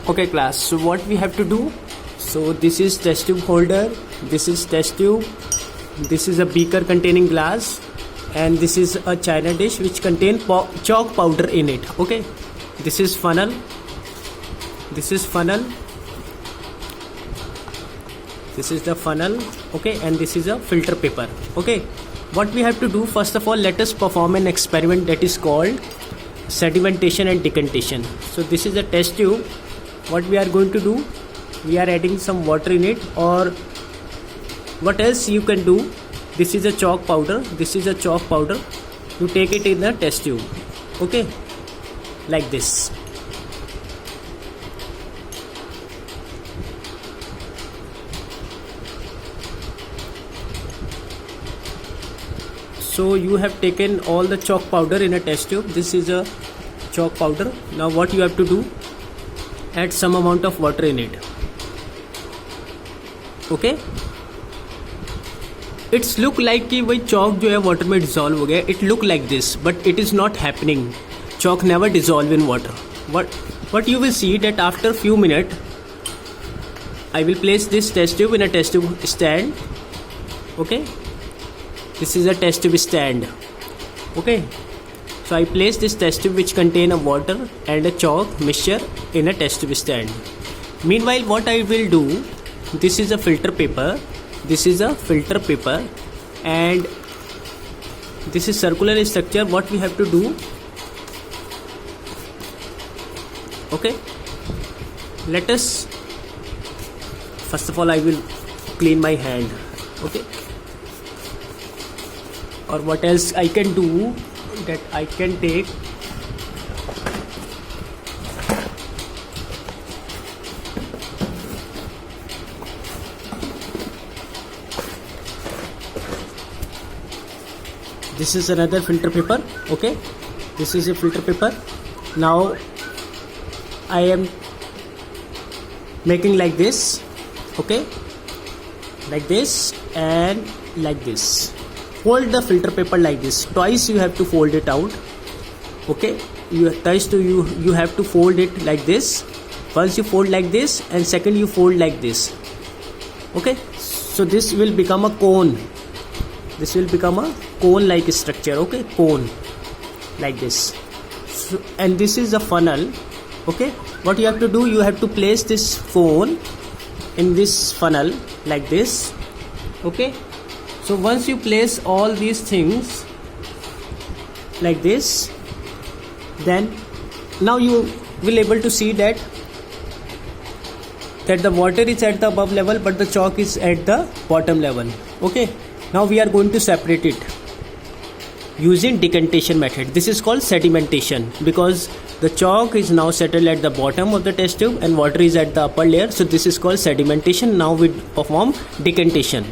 Okay class, so what we have to do, so this is test tube holder, this is test tube, this is a beaker containing glass, and this is a china dish which contain chalk powder in it. Okay, this is funnel, this is funnel, this is the funnel. Okay, and this is a filter paper. Okay, what we have to do, first of all, let us perform an experiment that is called sedimentation and decantation. So this is a test tube. What we are going to do, we are adding some water in it, or what else you can do, this is a chalk powder, this is a chalk powder, you take it in the test tube. Okay, like this. So you have taken all the chalk powder in a test tube. This is a chalk powder. Now what you have to do, add some amount of water in it. Okay, it's look like कि वही chalk जो है water में dissolve हो गया. It look like this, but it is not happening. Chalk never dissolve in water. What you will see that after few minutes, I will place this test tube in a test tube stand. Okay, this is a test tube stand. Okay, so I place this test tube which contain a water and a chalk mixture in a test tube stand. Meanwhile, what I will do, this is a filter paper, this is a filter paper, and this is circular structure. What we have to do, okay, let us, first of all I will clean my hand. Okay, or what else I can do, that I can take this is another filter paper. Okay, this is a filter paper. Now I am making like this. Okay, like this and like this. Fold the filter paper like this. Twice you have to fold it out. Okay, you have to fold it like this. Once you fold like this, and second you fold like this. Okay, so this will become a cone. This will become a cone like structure. Okay, cone like this. So, and this is a funnel. Okay, what you have to do, you have to place this phone in this funnel like this. Okay, so once you place all these things like this, then now you will able to see that the water is at the above level but the chalk is at the bottom level. Okay, now we are going to separate it using decantation method. This is called sedimentation because the chalk is now settled at the bottom of the test tube and water is at the upper layer. So this is called sedimentation. Now we perform decantation.